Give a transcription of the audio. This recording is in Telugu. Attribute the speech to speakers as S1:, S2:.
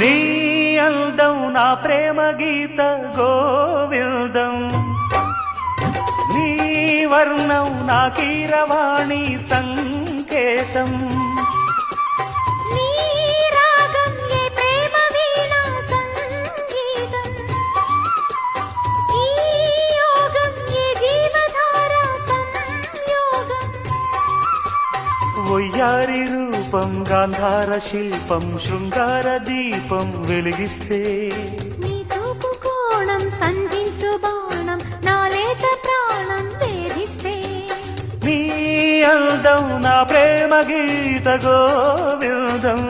S1: నీ అందం నా ప్రేమ గీత గోవిందం, నీ వర్ణం నా కీరవాణి సంకేతం.
S2: నీ రాగం ఏ ప్రేమ వీణా సంగీతం, ఈ యోగం ఏ జీవధార సంయోగం.
S1: వయ్యారి రూపం గాంధార శిల్పం శృంగార దీపం వెలిగిస్తే,
S2: నీ చూపు కోణం సంధించు బాణం నా లేత ప్రాణం వేధిస్తే.
S1: నీ అందం నా ప్రేమ గీత గోవిందం.